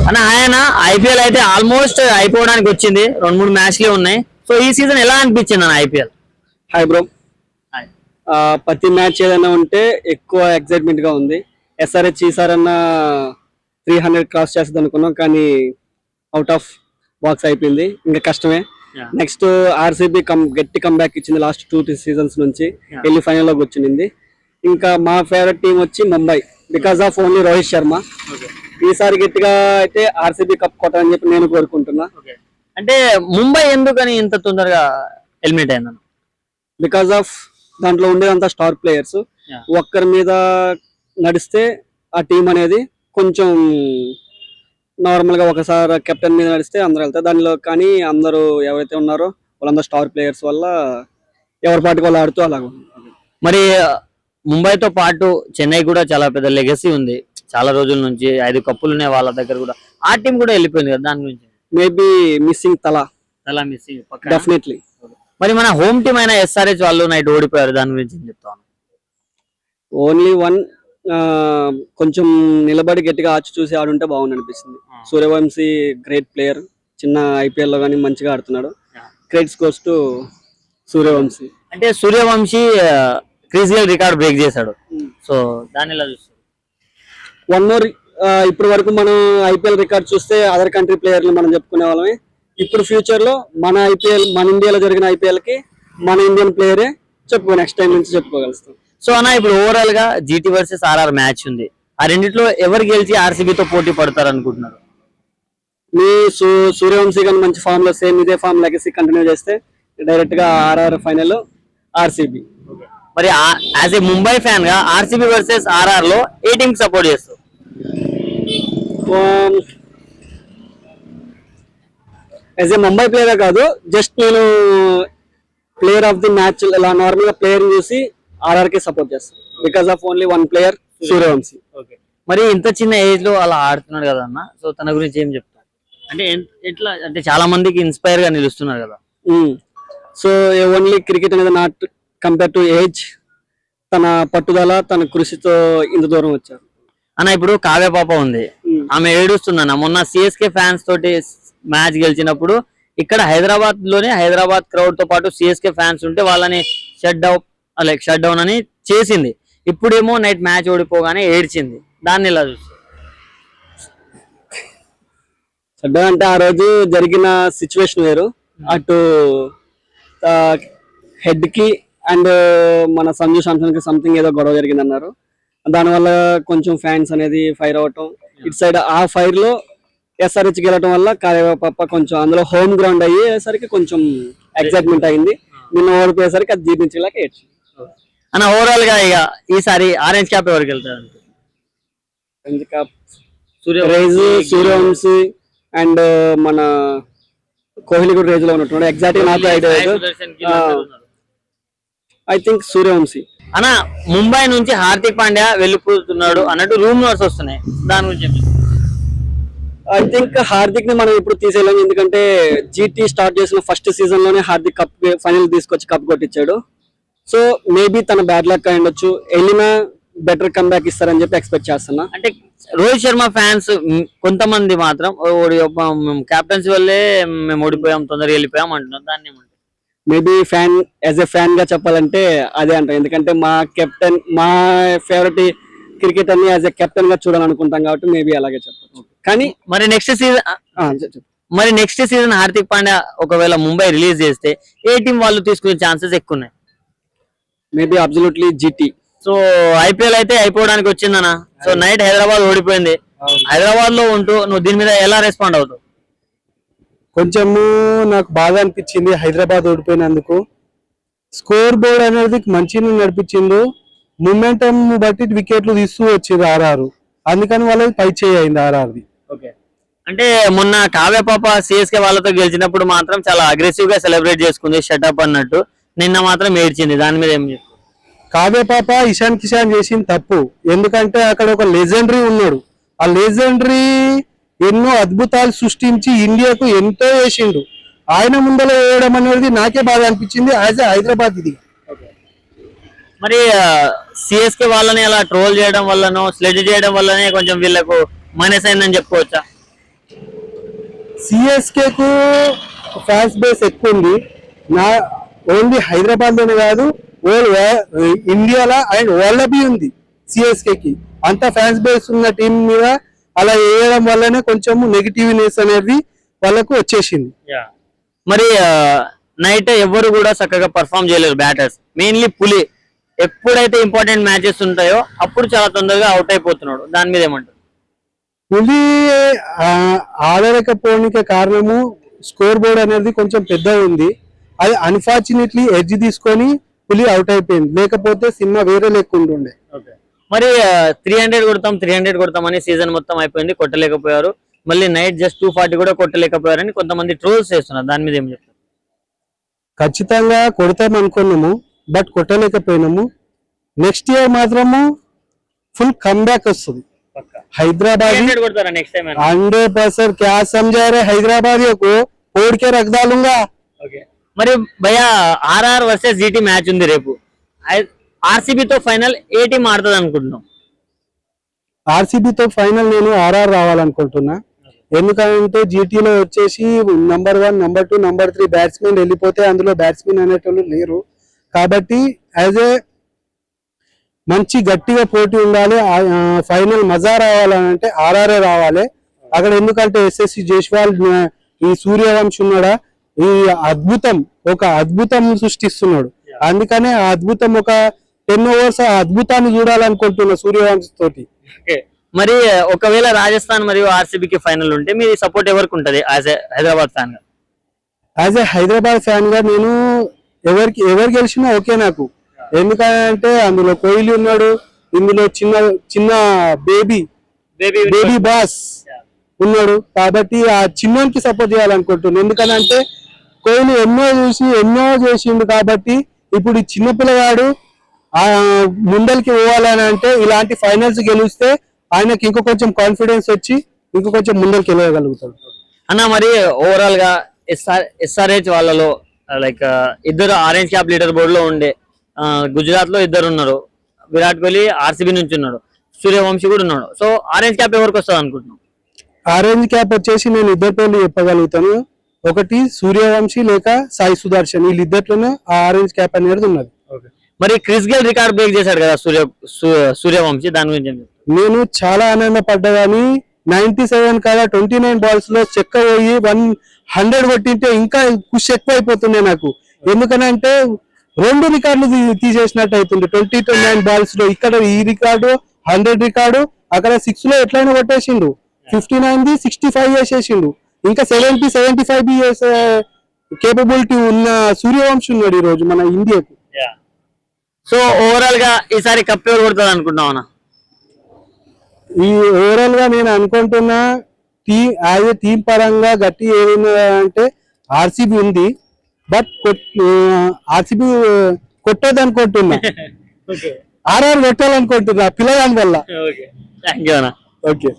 అన్న ఆయన ఐపీఎల్ అయితే ఆల్మోస్ట్ అయిపోవడానికి వచ్చింది, 2-3 మ్యాచ్లే ఉన్నాయి. సో ఈ సీజన్ ఎలా అనిపించింది అన్న ఐపీఎల్? Hi bro. ప్రతి మ్యాచ్ ఏదైనా ఉంటే ఎక్కువ ఎక్సైట్మెంట్ గా ఉంది. ఎస్ఆర్హెచ్ ఈసారన్నా 300 క్రాస్ చేస్తుంది అనుకున్నాం, కానీ అవుట్ ఆఫ్ బాక్స్ అయిపోయింది. ఇంకా కష్టమే. నెక్స్ట్ ఆర్సీబీ గట్టి కంబ్యాక్ ఇచ్చింది లాస్ట్ 2 సీజన్స్ నుంచి, వెళ్ళి ఫైనల్ లోకి వచ్చింది. ఇంకా మా ఫేవరెట్ టీం వచ్చి Mumbai, because of only Rohit Sharma. ఈసారి గట్టిగా అయితే ఆర్సీబీ కప్ కొట్టాలని చెప్పి నేను కోరుకుంటున్నా. అంటే ముంబై ఎందుకని ఇంత తొందరగా ఎలిమినేట్ అయిందన్న? బికాస్ ఆఫ్ దాంట్లో ఉండేదంతా స్టార్ ప్లేయర్స్. ఒక్కరి మీద నడిస్తే ఆ టీం అనేది కొంచెం నార్మల్ గా ఒకసారి కెప్టెన్ మీద నడిస్తే అందరూ వెళ్తారు దానిలో. కానీ అందరూ ఎవరైతే ఉన్నారో వాళ్ళందరూ స్టార్ ప్లేయర్స్ వల్ల ఎవరి పాటికి వాళ్ళు ఆడుతూ అలాగ. మరి ముంబైతో పాటు చెన్నై కూడా చాలా పెద్ద లెగసీ ఉంది, చాలా రోజుల నుంచి 5 కప్పులు ఉన్నాయి వాళ్ళ దగ్గర కూడా. ఆ టీం కూడా వెళ్ళిపోయింది కదా, దాని గురించి మేబీ మిస్సింగ్ తలా మిస్సింగ్ డెఫినెట్లీ. మరి మన హోమ్ టీం అయిన ఎస్ఆర్హెచ్ వాళ్ళు నైట్ ఓడిపోయారు, దాని గురించి ఏం చెప్తాను? ఓన్లీ వన్ కొంచెం నిలబడి గట్టిగా ఆచి చూసి ఆడుంటే బాగుంది అనిపిస్తుంది. సూర్యవంశీ గ్రేట్ ప్లేయర్, చిన్న ఐపీఎల్ లో కానీ మంచిగా ఆడుతున్నాడు. Credits goes to Suryavanshi. అంటే Suryavanshi Chris Gayle record break చేశాడు, సో దాని ఎలా చూస్తారు? వన్ మోర్, ఇప్పటి వరకు మనం ఐపీఎల్ రికార్డ్ చూస్తే అదర్ కంట్రీ ప్లేయర్లు మనం చెప్పుకునే వాళ్ళమే. ఇప్పుడు ఫ్యూచర్ లో మన ఐపీఎల్, మన ఇండియాలో జరిగిన ఐపీఎల్ కి మన ఇండియన్ ప్లేయరే నెక్స్ట్ టైం నుంచి చెప్పుకోగలుగుతాం. సో అన్న, ఇప్పుడు ఓవరాల్ గా జీటీ వర్సెస్ ఆర్ఆర్ మ్యాచ్ ఉంది. ఆ రెండిట్లో ఎవరు గెలిచి ఆర్సీబీతో పోటీ పడతారు అనుకుంటున్నారు? మీ సూర్యవంశీ కానీ మంచి ఫామ్ లో సేమ్ ఇదే ఫామ్ లెగసీ కంటిన్యూ చేస్తే డైరెక్ట్ గా ఆర్ఆర్ ఫైనల్ ఆర్సీబీ. మరి యాజ్ ఏ ముంబై ఫ్యాన్ గా ఆర్సీబీ వర్సెస్ ఆర్ఆర్ లో ఏ టీం సపోర్ట్ చేస్తారు? యాజ్ ఏ ముంబై ప్లేయర్ కాదు, జస్ట్ నేను ప్లేయర్ ఆఫ్ ది మ్యాచ్ ఇలా నార్మల్ గా ప్లేయర్ చూసి ఆర్ఆర్ కి సపోర్ట్ చేస్తాను. Because of only one player, Suryavanshi. మరి ఇంత చిన్న ఏజ్ లో అలా ఆడుతున్నాడు కదా అన్న, సో తన గురించి ఏం చెప్తారు? అంటే ఎట్లా, అంటే చాలా మందికి ఇన్స్పైర్ గా నిలుస్తున్నారు కదా. సో ఓన్లీ క్రికెట్ అనేది నాట్ కంపేర్ టు ఏజ్, తన పట్టుదల, తన కృషితో ఇంత దూరం వచ్చారు అన్న. ఇప్పుడు కావ్య పాప ఉంది, ఆమె ఏడుస్తుందన్న. మొన్న సిఎస్కే ఫ్యాన్స్ తోటి మ్యాచ్ గెలిచినప్పుడు ఇక్కడ హైదరాబాద్ లోనే హైదరాబాద్ క్రౌడ్ తో పాటు సిఎస్కే ఫ్యాన్స్ ఉంటే వాళ్ళని షట్ డౌన్ అని చేసింది. ఇప్పుడేమో నైట్ మ్యాచ్ ఓడిపోగానే ఏడ్చింది, దాన్ని ఎలా చూస్తారు? షట్ డౌన్ అంటే ఆ రోజు జరిగిన సిచ్యువేషన్ వేరు. అటు హెడ్ కి అండ్ మన సంజు శాంసన్ కి సంథింగ్ ఏదో గొడవ జరిగింది అన్నారు. దానివల్ల కొంచెం ఫ్యాన్స్ అనేది ఫైర్ అవటం, ఇటు సైడ్ ఆ ఫైర్ లో ఎస్ఆర్హెచ్ గెలవటం వల్ల కావ్యపాప కొంచెం అందులో హోమ్ గ్రౌండ్ అయ్యేసరికి కొంచెం ఎక్సైట్మెంట్ అయింది. నిన్న ఓడిపోయేసరికి అది జీర్ణించేలాక ఏడ్చింది అన్న. ఓవరాల్ గా ఇక ఈసారి ఆరెంజ్ క్యాప్ ఎవరికి వెళ్తారు? సూర్యవంశీ అండ్ మన కోహ్లీ కూడా రేజ్ లో ఉన్నట్టున్నాడు. ఎగ్జాక్ట్ నాకు ఐడియా, ఐ థింక్ సూర్యవంశీ. అన్న, ముంబై నుంచి హార్దిక్ పాండ్యా వెళ్ళిపోతున్నాడు అన్నట్టు రూమర్స్ వస్తున్నాయి, దాని గురించి ఐ థింక్ హార్దిక్ ని మనం ఇప్పుడు తీసేయలేము. ఎందుకంటే జీటీ స్టార్ట్ చేసిన ఫస్ట్ సీజన్ లోనే హార్దిక్ కప్ ఫైనల్ తీసుకొచ్చి కప్ కొట్టించాడు. సో మేబీ తన బ్యాడ్ లక్ అయి ఉండొచ్చు, వెళ్ళినా బెటర్ కమ్ బ్యాక్ ఇస్తారని చెప్పి ఎక్స్పెక్ట్ చేస్తున్నా. అంటే రోహిత్ శర్మ ఫ్యాన్స్ కొంతమంది మాత్రం కెప్టెన్సీ వల్లే మేము ఓడిపోయాం, తొందరగా వెళ్ళిపోయాం అంటున్నారు, దాన్ని ఏమంటారు? Maybe fan, as a fan గా చెప్పాలంటే అదే అంటారు. ఎందుకంటే మా కెప్టెన్, మా ఫేవరెట్ క్రికెట్ అన్ని యాజ్ ఎ కెప్టెన్ గా చూడాలనుకుంటాం కాబట్టి మేబీ అలాగే చెప్పచ్చు. కానీ మరి నెక్స్ట్ సీజన్ హార్దిక్ పాండ్యా ఒకవేళ ముంబై రిలీజ్ చేస్తే ఏ టీం వాళ్ళు తీసుకునే ఛాన్సెస్ ఎక్కువ ఉన్నాయి? Maybe absolutely GT. So IPL అయితే అయిపోవడానికి వచ్చిందనా. సో నైట్ హైదరాబాద్ ఓడిపోయింది, హైదరాబాద్ లో ఉంటూ నువ్వు దీని మీద ఎలా రెస్పాండ్ అవుతావు? కొంచెము నాకు బాగా అనిపించింది హైదరాబాద్ ఓడిపోయినందుకు. స్కోర్ బోర్డ్ అనేది మంచిగా నడిపించిండు, మూమెంటం బట్టి వికెట్లు తీస్తూ వచ్చేది ఆర్ఆర్, అందుకని వాళ్ళకి పై చేయింది ఆర్ఆర్ది. అంటే మొన్న కావ్య పాప సిఎస్కే వాళ్ళతో గెలిచినప్పుడు మాత్రం చాలా అగ్రెసివ్ గా సెలబ్రేట్ చేసుకుంది, షటప్ అన్నట్టు. నిన్న మాత్రం ఏడ్చింది, దాని మీద ఏం చెప్తారు? కావ్య పాప ఇషాన్ కిషాన్ చేసింది తప్పు. ఎందుకంటే అక్కడ ఒక లెజెండరీ ఉన్నాడు, ఆ లెజెండరీ ఎన్నో అద్భుతాలు సృష్టించి ఇండియాకు ఎంతో చేసిండు. ఆయన ముందర వేయడం అనేది నాకే బాగా అనిపించింది యాజ్ హైదరాబాద్. ఇది మరి సిఎస్కే వాళ్ళని అలా ట్రోల్ చేయడం వల్లనో స్లెడ్జ్ చేయడం వల్లనే కొంచెం వీళ్ళకు మైనస్ అయిందని చెప్పుకోవచ్చా? సిఎస్కే కు ఫ్యాన్స్ బేస్ ఎక్కువ ఉంది. నా ఓన్లీ హైదరాబాద్ లోనే కాదు, ఇండియాలో అండ్ వరల్డ్ బి ఉంది సిఎస్కే కి. అంత ఫ్యాన్స్ బేస్ ఉన్న టీం మీద అలా వేయడం వల్లనే కొంచెం నెగిటివ్నెస్ అనేది వాళ్ళకు వచ్చేసింది. మరి నైట్ ఎవరు కూడా చక్కగా పర్ఫామ్ చేయలేరు బ్యాటర్స్, మెయిన్లీ పులి. ఎప్పుడైతే ఇంపార్టెంట్ మ్యాచెస్ ఉంటాయో అప్పుడు చాలా తొందరగా అవుట్ అయిపోతున్నాడు. దాని మీద ఏమంటారు? పులి ఆడలేకపోవడానికి కారణము స్కోర్ బోర్డ్ అనేది కొంచెం పెద్దగా ఉంది. అది అన్ఫార్చునేట్లీ ఎడ్జ్ తీసుకొని పులి అవుట్ అయిపోయింది, లేకపోతే సినిమా వేరే లేకుంటుండే. మరి 300 కొడతాం అని సీజన్ మొత్తం అయిపోయింది, కొట్టలేకపోయారు. మళ్ళీ నైట్ జస్ట్ 240 కూడా కొట్టలేకపోయారని కొంతమంది ట్రోల్స్ చేస్తున్నారు. దాని మీద ఏం చెప్తారు? ఖచ్చితంగా కొడతాం అనుకున్నాము, బట్ కొట్టలేకపోయినాము. నెక్స్ట్ ఇయర్ మాత్రము ఫుల్ కమ్బ్యాక్ వస్తుంది हैदराबाद 300 కొడతారా నెక్స్ట్ టైం? 100%. क्या समझा रहे हैदराबादियों को, फोड़ के रख डालूंगा. మరి భయ్యా ఆర్ఆర్ వర్సెస్ జీటీ మ్యాచ్ ఉంది రేపు. ఆర్సీబీతో ఫైనల్ ఏ టీం ఆడుతుంది అనుకుంటున్నాం? ఆర్సీబీతో ఫైనల్ నేను ఆర్ఆర్ రావాలనుకుంటున్నా. ఎందుకంటే జీటీలో వచ్చేసి నంబర్ 1, నంబర్ 2, నంబర్ 3 బ్యాట్స్మెన్ వెళ్ళిపోతే అందులో బ్యాట్స్మెన్ అనేటోళ్ళు లేరు. కాబట్టి యాజ్ ఏ మంచి గట్టిగా పోటీ ఉండాలి, ఫైనల్ మజా రావాలంటే ఆర్ఆర్ఏ రావాలి అక్కడ. ఎందుకంటే ఎస్ఎస్సి జైస్వాల్, ఈ సూర్యవంశీ ఉన్నాడా, ఈ ఒక అద్భుతం సృష్టిస్తున్నాడు. అందుకనే ఆ అద్భుతం ఒక 10 overs అద్భుతాన్ని చూడాలనుకుంటున్నా సూర్యవంశీ తోటి. మరి ఒకవేళ రాజస్థాన్ మరియు ఆర్సీబీకి ఫైనల్ ఉంటే మీ సపోర్ట్ ఎవరికి ఉంటది యాజ్ ఏ హైదరాబాద్ ఫ్యాన్ గా? యాజ్ ఏ హైదరాబాద్ ఫ్యాన్ గా నేను ఎవరు గెలిచినా ఓకే నాకు. ఎందుకంటే అందులో కోహ్లీ ఉన్నాడు, ఇందులో చిన్న బేబీ బాస్ ఉన్నాడు. కాబట్టి ఆ చిన్నోనికి సపోర్ట్ చేయాలనుకుంటున్నాను. ఎందుకంటే కోహ్లీ ఎన్నో చేసిండు. కాబట్టి ఇప్పుడు ఈ చిన్న పిల్లగాడు ముందరికి పోవాలని అంటే ఇలాంటి ఫైనల్స్ గెలిస్తే ఆయనకి ఇంకో కొంచెం కాన్ఫిడెన్స్ వచ్చి ఇంకో కొంచెం ముందరికి వెళ్ళగలుగుతాడు అన్న. మరి ఓవరాల్ గా ఎస్ఆర్హెచ్ వాళ్ళలో లైక్ ఇద్దరు ఆరెంజ్ క్యాప్ లీడర్ బోర్డు లో ఉండే, గుజరాత్ లో ఇద్దరు ఉన్నారు, విరాట్ కోహ్లీ ఆర్సీబీ నుంచి ఉన్నాడు, సూర్యవంశీ కూడా ఉన్నాడు. సో ఆరెంజ్ క్యాప్ ఎవరికి వస్తుంది అనుకుంటున్నాం? ఆరెంజ్ క్యాప్ వచ్చేసి నేను ఇద్దరు పేర్లు చెప్పగలుగుతాను. ఒకటి సూర్యవంశీ లేక సాయి సుదర్శన్, వీళ్ళిద్దరిలోనే ఆ ఆరెంజ్ క్యాప్ అనేది ఉన్నది. మరి క్రిస్ గేల్ రికార్డ్ బ్రేక్ చేశాడు కదా సూర్యవంశీ, దాని గురించి నేను చాలా ఆనందపడ్డా. కానీ 97 కాదా 29 balls లో చెక్క పోయి 100 కొట్టింటే ఇంకా ఖుషి ఎక్కువ అయిపోతుండే నాకు. ఎందుకనంటే 2 రికార్డులు తీసేసినట్టు అవుతుంది 29 balls లో. ఇక్కడ ఈ రికార్డు 100 రికార్డు, అక్కడ 6 లో ఎట్లయినా కొట్టేసిండు. 59ది 65 చేసేసిండు. ఇంకా 75 చేసే కేపబిలిటీ ఉన్న సూర్యవంశీ ఉన్నాడు ఈ రోజు మన ఇండియాకు. సో ఓవరాల్ గా ఈసారి కప్ ఎవరు కొడుతుంది అనుకుంటున్నావునా? ఈ ఓవరాల్ గా నేను అనుకుంటున్నా టీం పరంగా గట్టి ఏదైనా అంటే ఆర్సీబీ ఉంది, బట్ ఆర్సీబీ కొట్టేది అనుకుంటున్నా. ఆర్ఆర్ కొట్టాలనుకుంటున్నా పిల్లగాని వల్ల. థ్యాంక్ యూ అన్న. ఓకే.